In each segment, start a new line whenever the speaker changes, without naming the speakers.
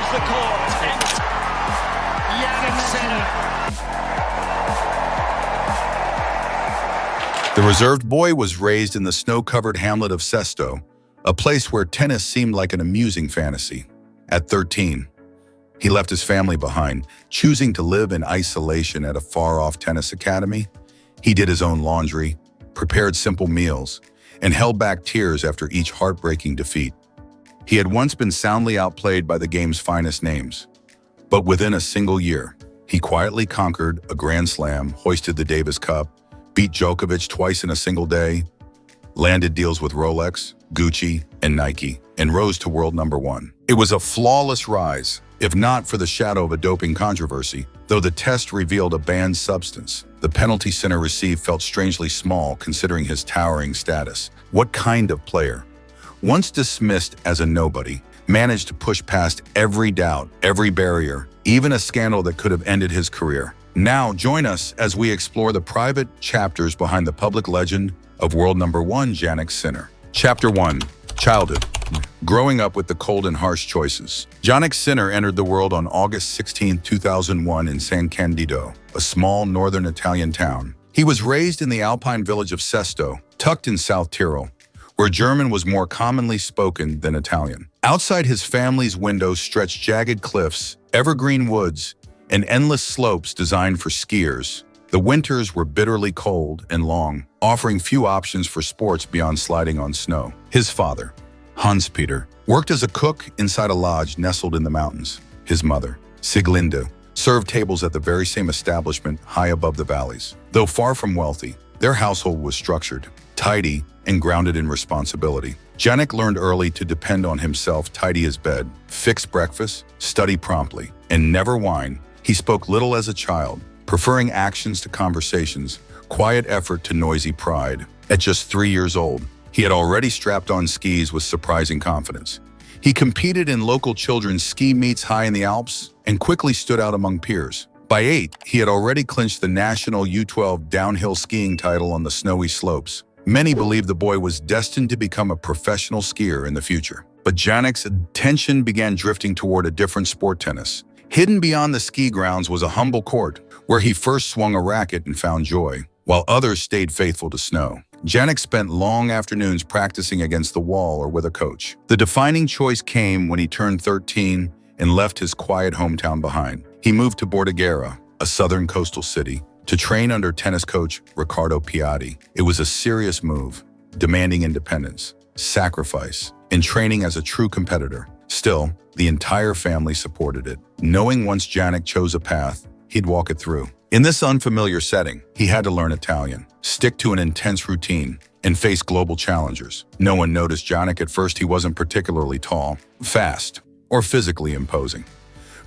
fills the court. Jannik Sinner.
The reserved boy was raised in the snow-covered hamlet of Sesto, a place where tennis seemed like an amusing fantasy. At 13, he left his family behind, choosing to live in isolation at a far-off tennis academy. He did his own laundry, prepared simple meals, and held back tears after each heartbreaking defeat. He had once been soundly outplayed by the game's finest names. But within a single year, he quietly conquered a Grand Slam, hoisted the Davis Cup, beat Djokovic twice in a single day, landed deals with Rolex, Gucci, and Nike, and rose to world number one. It was a flawless rise, if not for the shadow of a doping controversy. Though the test revealed a banned substance, the penalty Sinner received felt strangely small considering his towering status. What kind of player, once dismissed as a nobody, managed to push past every doubt, every barrier, even a scandal that could have ended his career? Now join us as we explore the private chapters behind the public legend of world number one Jannik Sinner. Chapter 1. Childhood. Growing up with the cold and harsh choices. Jannik Sinner entered the world on August 16, 2001 in San Candido, a small northern Italian town. He was raised in the alpine village of Sesto, tucked in South Tyrol, where German was more commonly spoken than Italian. Outside his family's windows stretched jagged cliffs, evergreen woods, and endless slopes designed for skiers. The winters were bitterly cold and long, offering few options for sports beyond sliding on snow. His father, Hans-Peter, worked as a cook inside a lodge nestled in the mountains. His mother, Sieglinde, served tables at the very same establishment high above the valleys. Though far from wealthy, their household was structured, tidy, and grounded in responsibility. Jannik learned early to depend on himself, tidy his bed, fix breakfast, study promptly, and never whine. He spoke little as a child, preferring actions to conversations, quiet effort to noisy pride. At just 3 years old, he had already strapped on skis with surprising confidence. He competed in local children's ski meets high in the Alps and quickly stood out among peers. By 8, he had already clinched the national U12 downhill skiing title on the snowy slopes. Many believed the boy was destined to become a professional skier in the future. But Jannik's attention began drifting toward a different sport: tennis. Hidden beyond the ski grounds was a humble court, where he first swung a racket and found joy, while others stayed faithful to snow. Jannik spent long afternoons practicing against the wall or with a coach. The defining choice came when he turned 13 and left his quiet hometown behind. He moved to Bordighera, a southern coastal city, to train under tennis coach Riccardo Piatti. It was a serious move, demanding independence, sacrifice, and training as a true competitor. Still, the entire family supported it, knowing once Jannik chose a path, he'd walk it through. In this unfamiliar setting, he had to learn Italian, stick to an intense routine, and face global challengers. No one noticed Jannik at first. He wasn't particularly tall, fast, or physically imposing.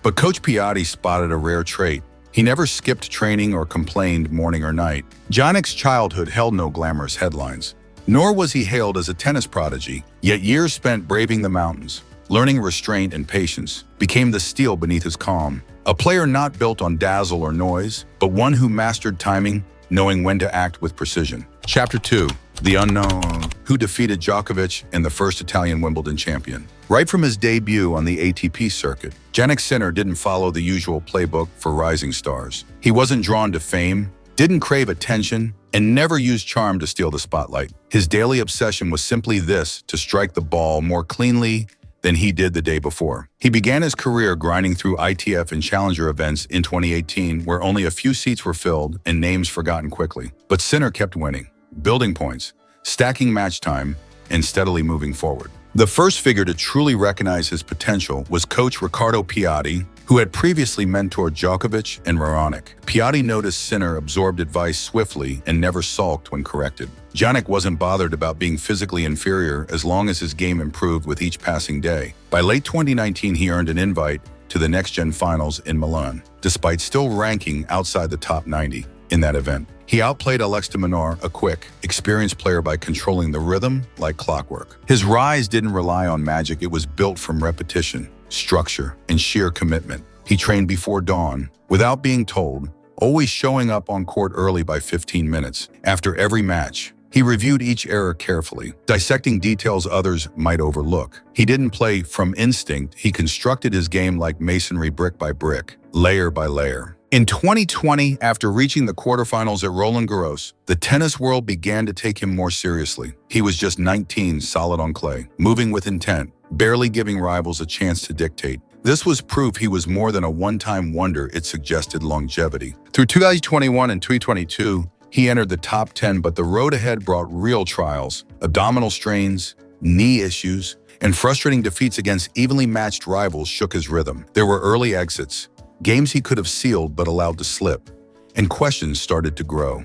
But Coach Piatti spotted a rare trait. He never skipped training or complained morning or night. Jannik's childhood held no glamorous headlines, nor was he hailed as a tennis prodigy. Yet years spent braving the mountains, learning restraint and patience, became the steel beneath his calm. A player not built on dazzle or noise, but one who mastered timing, knowing when to act with precision. Chapter 2. The unknown, who defeated Djokovic and the first Italian Wimbledon champion. Right from his debut on the ATP circuit, Jannik Sinner didn't follow the usual playbook for rising stars. He wasn't drawn to fame, didn't crave attention, and never used charm to steal the spotlight. His daily obsession was simply this: to strike the ball more cleanly than he did the day before. He began his career grinding through ITF and Challenger events in 2018, where only a few seats were filled and names forgotten quickly. But Sinner kept winning, building points, stacking match time, and steadily moving forward. The first figure to truly recognize his potential was coach Riccardo Piatti, who had previously mentored Djokovic and Raonic. Piatti noticed Sinner absorbed advice swiftly and never sulked when corrected. Jannik wasn't bothered about being physically inferior as long as his game improved with each passing day. By late 2019, he earned an invite to the next-gen finals in Milan, despite still ranking outside the top 90 in that event. He outplayed Alex de Minaur, a quick, experienced player, by controlling the rhythm like clockwork. His rise didn't rely on magic. It was built from repetition, structure, and sheer commitment. He trained before dawn, without being told, always showing up on court early by 15 minutes. After every match, He reviewed each error carefully, dissecting details others might overlook. He didn't play from instinct, he constructed his game like masonry brick by brick, layer by layer. In 2020, after reaching the quarterfinals at Roland Garros, the tennis world began to take him more seriously. He was just 19, solid on clay, moving with intent, barely giving rivals a chance to dictate. This was proof he was more than a one-time wonder. It suggested longevity. Through 2021 and 2022, he entered the top 10, but the road ahead brought real trials, abdominal strains, knee issues, and frustrating defeats against evenly matched rivals shook his rhythm. There were early exits, games he could have sealed but allowed to slip, and questions started to grow.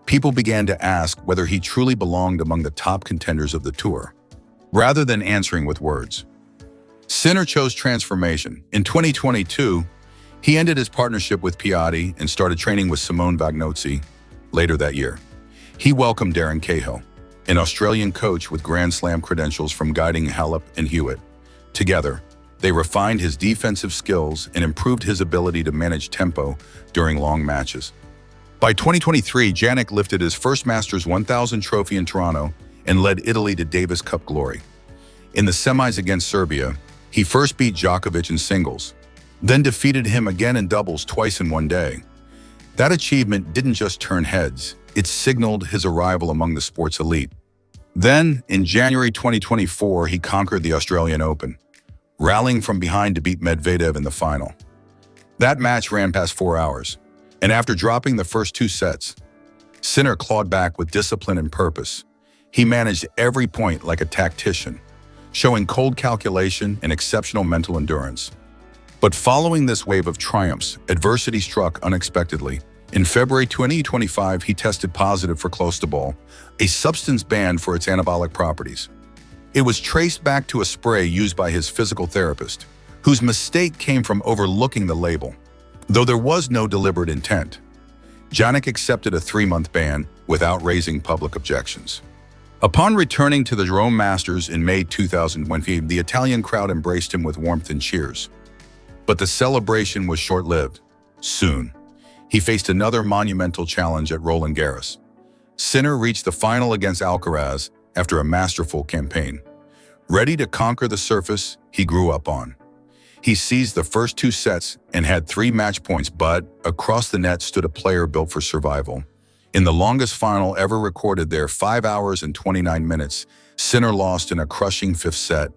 People began to ask whether he truly belonged among the top contenders of the tour, rather than answering with words. Sinner chose transformation. In 2022, he ended his partnership with Piatti and started training with Simone Vagnozzi. Later that year, he welcomed Darren Cahill, an Australian coach with Grand Slam credentials from guiding Halep and Hewitt. Together, they refined his defensive skills and improved his ability to manage tempo during long matches. By 2023, Jannik lifted his first Masters 1000 trophy in Toronto and led Italy to Davis Cup glory. In the semis against Serbia, he first beat Djokovic in singles, then defeated him again in doubles twice in one day. That achievement didn't just turn heads, it signaled his arrival among the sport's elite. Then, in January 2024, he conquered the Australian Open, rallying from behind to beat Medvedev in the final. That match ran past 4 hours, and after dropping the first 2 sets, Sinner clawed back with discipline and purpose. He managed every point like a tactician, showing cold calculation and exceptional mental endurance. But following this wave of triumphs, adversity struck unexpectedly. In February 2025, he tested positive for clostebol, a substance banned for its anabolic properties. It was traced back to a spray used by his physical therapist, whose mistake came from overlooking the label. Though there was no deliberate intent, Jannik accepted a 3-month ban without raising public objections. Upon returning to the Rome Masters in May 2020, the Italian crowd embraced him with warmth and cheers. But the celebration was short-lived. Soon, he faced another monumental challenge at Roland Garros. Sinner reached the final against Alcaraz after a masterful campaign. Ready to conquer the surface he grew up on. He seized the first 2 sets and had 3 match points, but across the net stood a player built for survival. In the longest final ever recorded there, 5 hours and 29 minutes, Sinner lost in a crushing 5th set.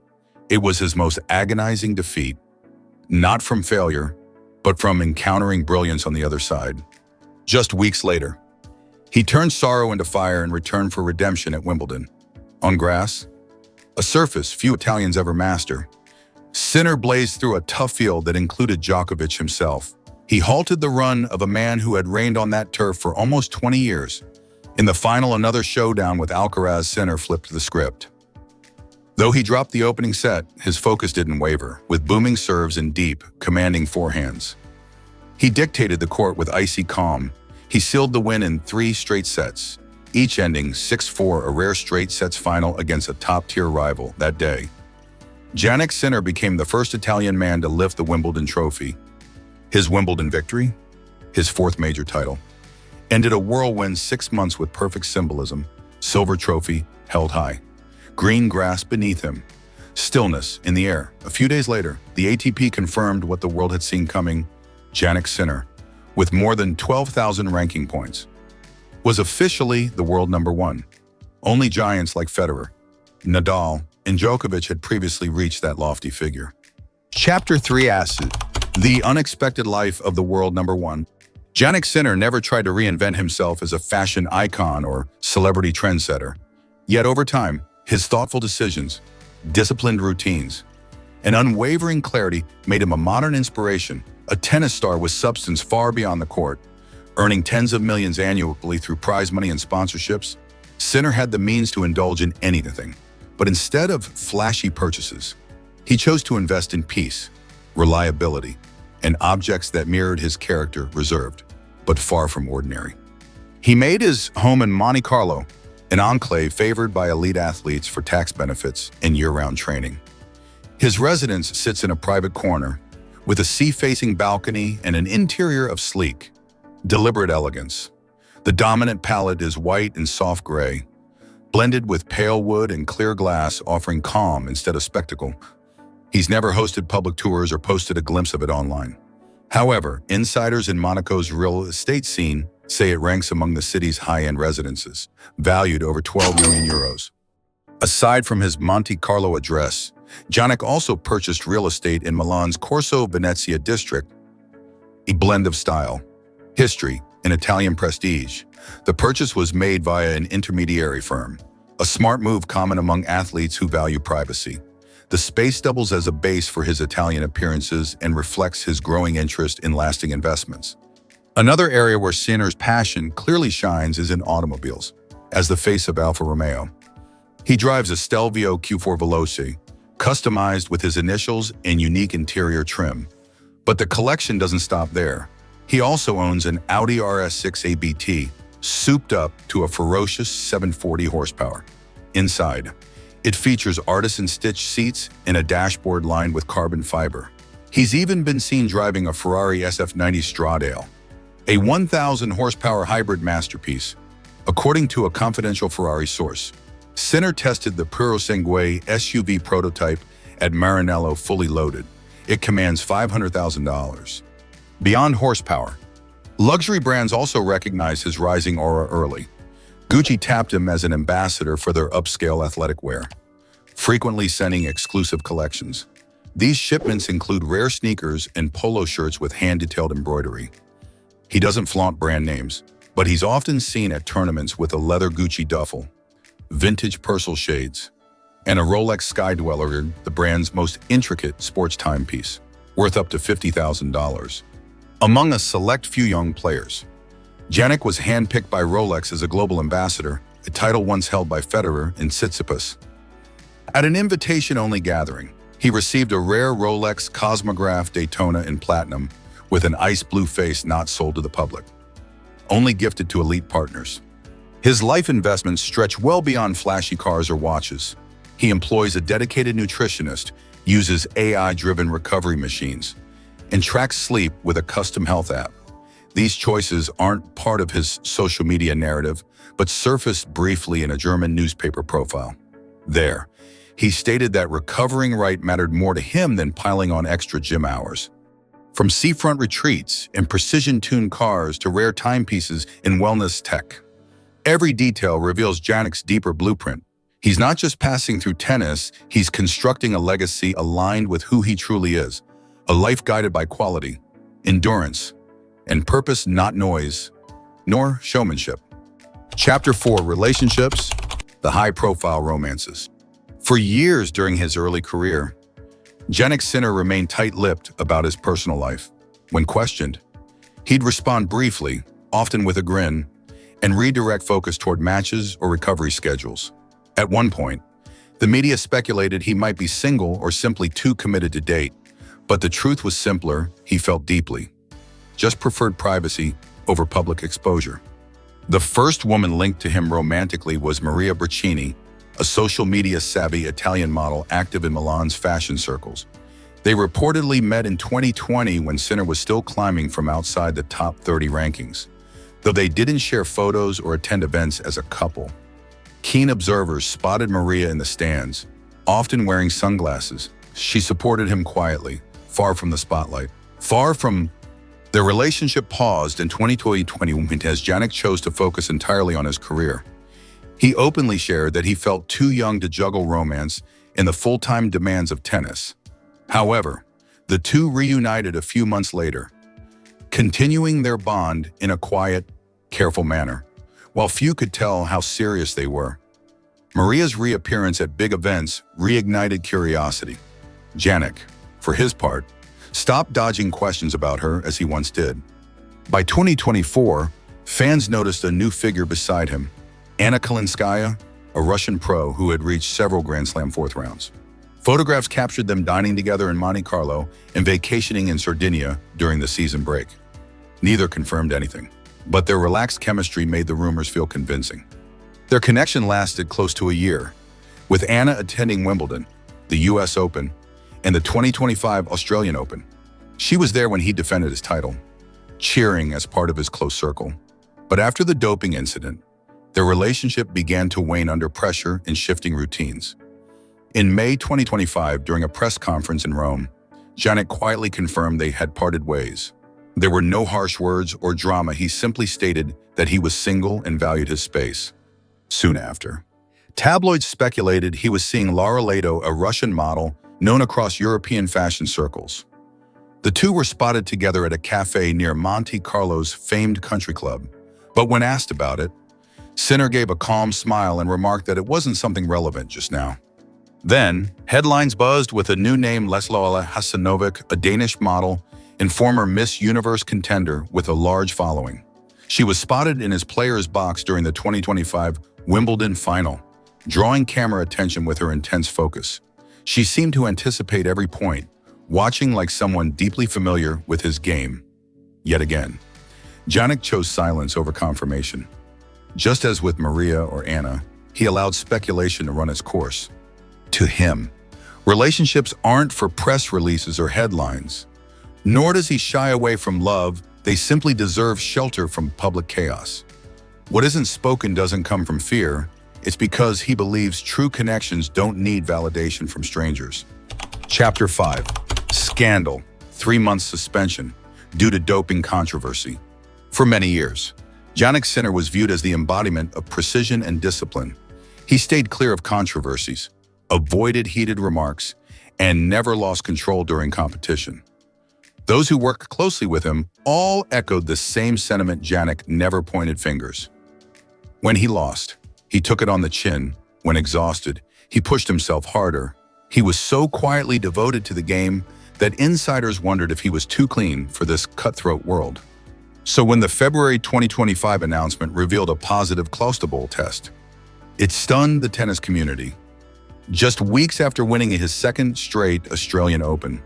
It was his most agonizing defeat, not from failure, but from encountering brilliance on the other side. Just weeks later, he turned sorrow into fire and returned for redemption at Wimbledon. On grass, a surface few Italians ever master, Sinner blazed through a tough field that included Djokovic himself. He halted the run of a man who had reigned on that turf for almost 20 years. In the final, another showdown with Alcaraz, Sinner flipped the script. Though he dropped the opening set, his focus didn't waver, with booming serves and deep, commanding forehands. He dictated the court with icy calm. He sealed the win in 3 straight sets, each ending 6-4, a rare straight sets final against a top-tier rival that day. Jannik Sinner became the first Italian man to lift the Wimbledon trophy. His Wimbledon victory, his 4th major title, ended a whirlwind 6 months with perfect symbolism. Silver trophy held high. Green grass beneath him. Stillness in the air. A few days later, the ATP confirmed what the world had seen coming. Jannik Sinner, with more than 12,000 ranking points, was officially the world #1. Only giants like Federer, Nadal, and Djokovic had previously reached that lofty figure. Chapter 3: Acid. The unexpected life of the world #1. Jannik Sinner never tried to reinvent himself as a fashion icon or celebrity trendsetter. Yet over time, his thoughtful decisions, disciplined routines, and unwavering clarity made him a modern inspiration, a tennis star with substance far beyond the court. Earning tens of millions annually through prize money and sponsorships, Sinner had the means to indulge in anything. But instead of flashy purchases, he chose to invest in peace, reliability, and objects that mirrored his character, reserved, but far from ordinary. He made his home in Monte Carlo, an enclave favored by elite athletes for tax benefits and year-round training. His residence sits in a private corner, with a sea-facing balcony and an interior of sleek, deliberate elegance. The dominant palette is white and soft gray, blended with pale wood and clear glass, offering calm instead of spectacle. He's never hosted public tours or posted a glimpse of it online. However, insiders in Monaco's real estate scene say it ranks among the city's high-end residences, valued over 12 million euros. Aside from his Monte Carlo address, Jannik also purchased real estate in Milan's Corso Venezia district, a blend of style, history, and Italian prestige. The purchase was made via an intermediary firm, a smart move common among athletes who value privacy. The space doubles as a base for his Italian appearances and reflects his growing interest in lasting investments. Another area where Sinner's passion clearly shines is in automobiles. As the face of Alfa Romeo, he drives a Stelvio Q4 Veloce, customized with his initials and unique interior trim. But the collection doesn't stop there. He also owns an Audi RS6 ABT, souped up to a ferocious 740 horsepower. Inside, it features artisan-stitched seats and a dashboard lined with carbon fiber. He's even been seen driving a Ferrari SF90 Stradale, a 1,000-horsepower hybrid masterpiece. According to a confidential Ferrari source, Sinner tested the Purosangue SUV prototype at Maranello fully loaded. It commands $500,000. Beyond horsepower, luxury brands also recognize his rising aura early. Gucci tapped him as an ambassador for their upscale athletic wear, frequently sending exclusive collections. These shipments include rare sneakers and polo shirts with hand-detailed embroidery. He doesn't flaunt brand names, but he's often seen at tournaments with a leather Gucci duffel, vintage Purcell shades, and a Rolex Sky Dweller, the brand's most intricate sports timepiece, worth up to $50,000. Among a select few young players, Jannik was handpicked by Rolex as a global ambassador, a title once held by Federer and Tsitsipas. At an invitation-only gathering, he received a rare Rolex Cosmograph Daytona in platinum with an ice blue face not sold to the public, only gifted to elite partners. His life investments stretch well beyond flashy cars or watches. He employs a dedicated nutritionist, uses AI-driven recovery machines, and tracks sleep with a custom health app. These choices aren't part of his social media narrative, but surfaced briefly in a German newspaper profile. There, he stated that recovering right mattered more to him than piling on extra gym hours. From seafront retreats and precision-tuned cars to rare timepieces in wellness tech, every detail reveals Jannik's deeper blueprint. He's not just passing through tennis, he's constructing a legacy aligned with who he truly is, a life guided by quality, endurance, and purpose, not noise, nor showmanship. Chapter 4, Relationships, the high-profile romances. For years during his early career, Jannik Sinner remained tight-lipped about his personal life. When questioned, he'd respond briefly, often with a grin, and redirect focus toward matches or recovery schedules. At one point, the media speculated he might be single or simply too committed to date, but the truth was simpler. He felt deeply, just preferred privacy over public exposure. The first woman linked to him romantically was Maria Braccini, a social media-savvy Italian model active in Milan's fashion circles. They reportedly met in 2020 when Sinner was still climbing from outside the top 30 rankings, though they didn't share photos or attend events as a couple. Keen observers spotted Maria in the stands, often wearing sunglasses. She supported him quietly, far from the spotlight. Their relationship paused in 2020 as Jannik chose to focus entirely on his career. He openly shared that he felt too young to juggle romance and the full-time demands of tennis. However, the two reunited a few months later, continuing their bond in a quiet, careful manner, while few could tell how serious they were. Maria's reappearance at big events reignited curiosity. Jannik, for his part, stopped dodging questions about her as he once did. By 2024, fans noticed a new figure beside him, Anna Kalinskaya, a Russian pro who had reached several Grand Slam fourth rounds. Photographs captured them dining together in Monte Carlo and vacationing in Sardinia during the season break. Neither confirmed anything, but their relaxed chemistry made the rumors feel convincing. Their connection lasted close to a year, with Anna attending Wimbledon, the US Open, and the 2025 Australian Open. She was there when he defended his title, cheering as part of his close circle. But after the doping incident, Their relationship began to wane under pressure and shifting routines. In May 2025, during a press conference in Rome, Jannik quietly confirmed they had parted ways. There were no harsh words or drama. He simply stated that he was single and valued his space. Soon after, tabloids speculated he was seeing Laura Leto, a Russian model known across European fashion circles. The two were spotted together at a cafe near Monte Carlo's famed country club. But when asked about it, Sinner gave a calm smile and remarked that it wasn't something relevant just now. Then, headlines buzzed with a new name, Leslola Hasanovic, a Danish model and former Miss Universe contender with a large following. She was spotted in his player's box during the 2025 Wimbledon final, drawing camera attention with her intense focus. She seemed to anticipate every point, watching like someone deeply familiar with his game. Yet again, Jannik chose silence over confirmation. Just as with Maria or Anna, he allowed speculation to run its course. To him, relationships aren't for press releases or headlines. Nor does he shy away from love. They simply deserve shelter from public chaos. What isn't spoken doesn't come from fear. It's because he believes true connections don't need validation from strangers. Chapter 5. Scandal. 3 months suspension due to doping controversy. For many years, Jannik Sinner was viewed as the embodiment of precision and discipline. He stayed clear of controversies, avoided heated remarks, and never lost control during competition. Those who worked closely with him all echoed the same sentiment. Jannik never pointed fingers. When he lost, he took it on the chin. When exhausted, he pushed himself harder. He was so quietly devoted to the game that insiders wondered if he was too clean for this cutthroat world. So when the February 2025 announcement revealed a positive Clostebol test, it stunned the tennis community. Just weeks after winning his second straight Australian Open,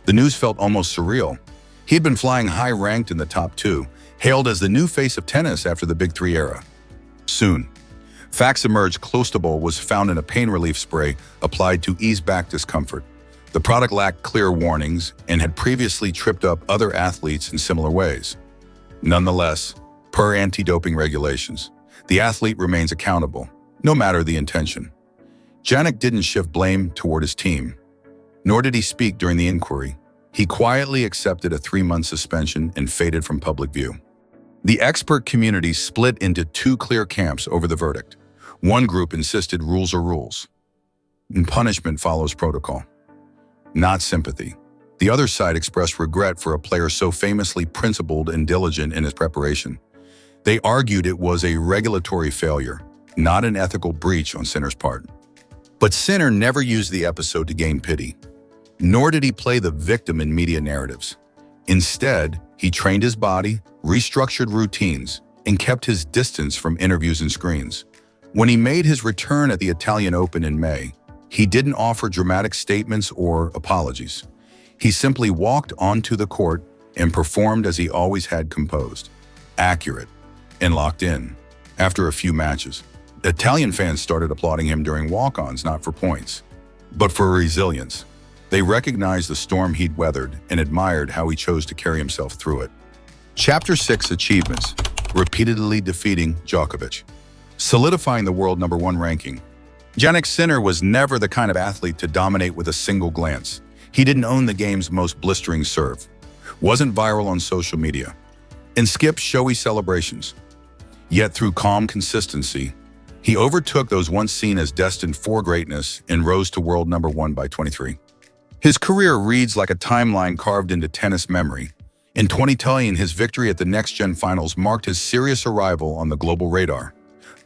the news felt almost surreal. He had been flying high-ranked in the top 2, hailed as the new face of tennis after the Big Three era. Soon, facts emerged. Clostebol was found in a pain relief spray applied to ease back discomfort. The product lacked clear warnings and had previously tripped up other athletes in similar ways. Nonetheless, per anti-doping regulations, the athlete remains accountable, no matter the intention. Jannik didn't shift blame toward his team, nor did he speak during the inquiry. He quietly accepted a 3-month suspension and faded from public view. The expert community split into 2 clear camps over the verdict. One group insisted rules are rules, and punishment follows protocol, not sympathy. The other side expressed regret for a player so famously principled and diligent in his preparation. They argued it was a regulatory failure, not an ethical breach on Sinner's part. But Sinner never used the episode to gain pity, nor did he play the victim in media narratives. Instead, he trained his body, restructured routines, and kept his distance from interviews and screens. When he made his return at the Italian Open in May, he didn't offer dramatic statements or apologies. He simply walked onto the court and performed as he always had, composed, accurate, and locked in. After a few matches, Italian fans started applauding him during walk-ons, not for points, but for resilience. They recognized the storm he'd weathered and admired how he chose to carry himself through it. Chapter 6. Achievements. Repeatedly defeating Djokovic, solidifying the world #1 ranking. Jannik Sinner was never the kind of athlete to dominate with a single glance. He didn't own the game's most blistering serve, wasn't viral on social media, and skipped showy celebrations. Yet through calm consistency, he overtook those once seen as destined for greatness and rose to world #1 by 23. His career reads like a timeline carved into tennis memory. In 2010, his victory at the Next Gen Finals marked his serious arrival on the global radar.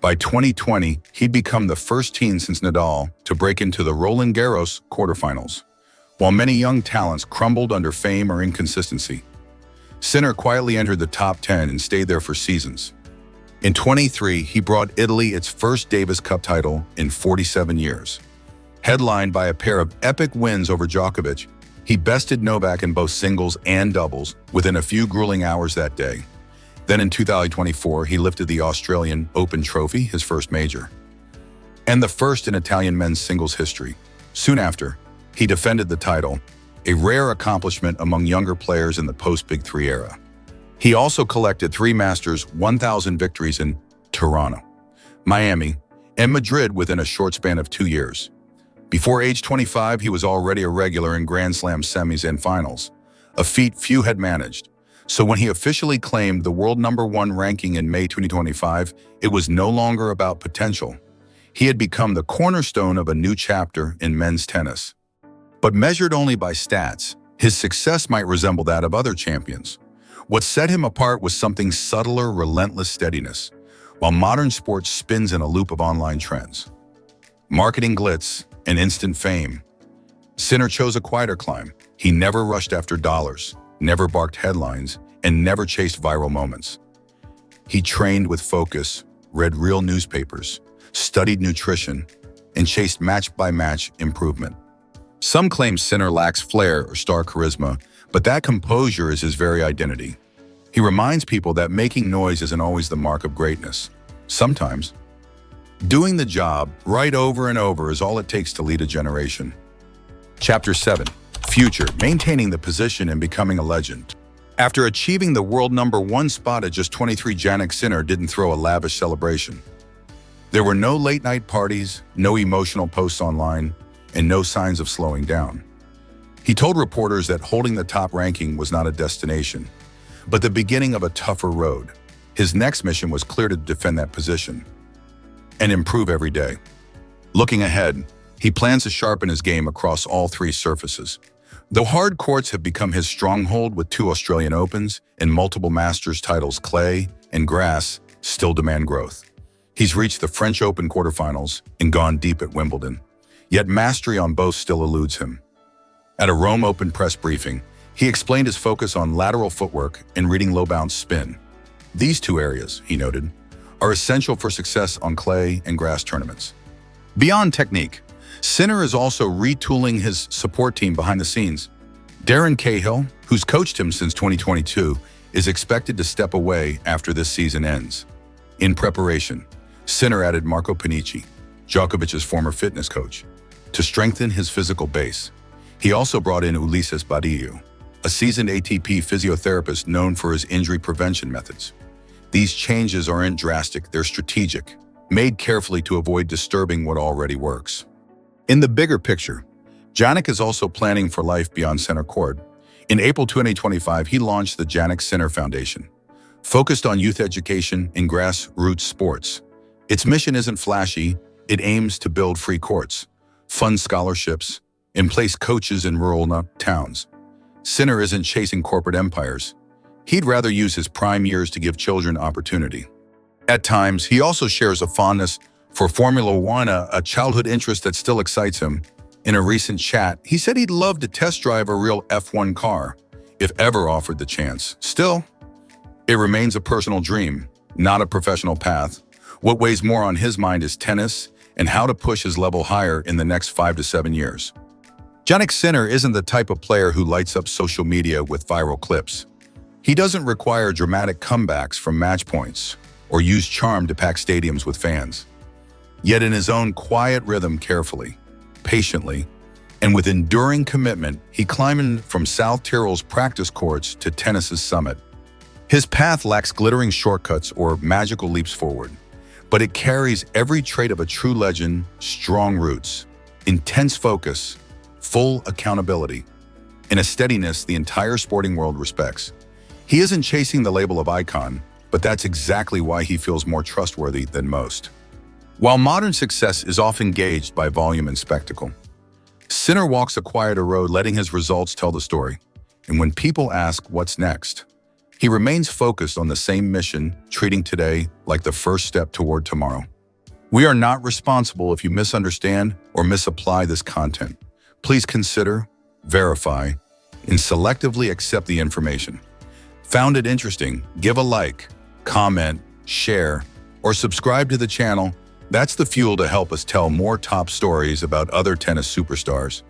By 2020, he'd become the first teen since Nadal to break into the Roland Garros quarterfinals. While many young talents crumbled under fame or inconsistency, Sinner quietly entered the top 10 and stayed there for seasons. In 23, he brought Italy its first Davis Cup title in 47 years. Headlined by a pair of epic wins over Djokovic, he bested Novak in both singles and doubles within a few grueling hours that day. Then in 2024, he lifted the Australian Open trophy, his first major, and the first in Italian men's singles history. Soon after, he defended the title, a rare accomplishment among younger players in the post-Big Three era. He also collected 3 Masters 1000 victories in Toronto, Miami, and Madrid within a short span of 2 years. Before age 25, he was already a regular in Grand Slam semis and finals, a feat few had managed. So when he officially claimed the world #1 ranking in May 2025, it was no longer about potential. He had become the cornerstone of a new chapter in men's tennis. But measured only by stats, his success might resemble that of other champions. What set him apart was something subtler, relentless steadiness, while modern sports spins in a loop of online trends. Marketing glitz and instant fame. Sinner chose a quieter climb. He never rushed after dollars, never barked headlines, and never chased viral moments. He trained with focus, read real newspapers, studied nutrition, and chased match-by-match improvement. Some claim Sinner lacks flair or star charisma, but that composure is his very identity. He reminds people that making noise isn't always the mark of greatness. Sometimes, doing the job right over and over is all it takes to lead a generation. Chapter 7. Future, maintaining the position and becoming a legend. After achieving the world #1 spot at just 23, Jannik Sinner didn't throw a lavish celebration. There were no late-night parties, no emotional posts online, and no signs of slowing down. He told reporters that holding the top ranking was not a destination, but the beginning of a tougher road. His next mission was clear: to defend that position and improve every day. Looking ahead, he plans to sharpen his game across all 3 surfaces. Though hard courts have become his stronghold with 2 Australian Opens and multiple Masters titles, clay and grass still demand growth. He's reached the French Open quarterfinals and gone deep at Wimbledon, yet mastery on both still eludes him. At a Rome Open press briefing, he explained his focus on lateral footwork and reading low-bounce spin. These 2 areas, he noted, are essential for success on clay and grass tournaments. Beyond technique, Sinner is also retooling his support team behind the scenes. Darren Cahill, who's coached him since 2022, is expected to step away after this season ends. In preparation, Sinner added Marco Panici, Djokovic's former fitness coach, to strengthen his physical base. He also brought in Ulises Badillo, a seasoned ATP physiotherapist known for his injury prevention methods. These changes aren't drastic, they're strategic, made carefully to avoid disturbing what already works. In the bigger picture, Jannik is also planning for life beyond center court. In April 2025, he launched the Jannik Sinner Foundation, focused on youth education in grassroots sports. Its mission isn't flashy, it aims to build free courts, fund scholarships, and place coaches in rural towns. Sinner isn't chasing corporate empires. He'd rather use his prime years to give children opportunity. At times, he also shares a fondness for Formula One, a childhood interest that still excites him. In a recent chat, he said he'd love to test drive a real F1 car, if ever offered the chance. Still, it remains a personal dream, not a professional path. What weighs more on his mind is tennis and how to push his level higher in the next 5 to 7 years. Jannik Sinner isn't the type of player who lights up social media with viral clips. He doesn't require dramatic comebacks from match points or use charm to pack stadiums with fans. Yet in his own quiet rhythm, carefully, patiently, and with enduring commitment, he climbed from South Tyrol's practice courts to tennis's summit. His path lacks glittering shortcuts or magical leaps forward, but it carries every trait of a true legend: strong roots, intense focus, full accountability, and a steadiness the entire sporting world respects. He isn't chasing the label of icon, but that's exactly why he feels more trustworthy than most. While modern success is often gauged by volume and spectacle, Sinner walks a quieter road, letting his results tell the story. And when people ask what's next, he remains focused on the same mission, treating today like the first step toward tomorrow. We are not responsible if you misunderstand or misapply this content. Please consider, verify, and selectively accept the information. Found it interesting? Give a like, comment, share, or subscribe to the channel. That's the fuel to help us tell more top stories about other tennis superstars.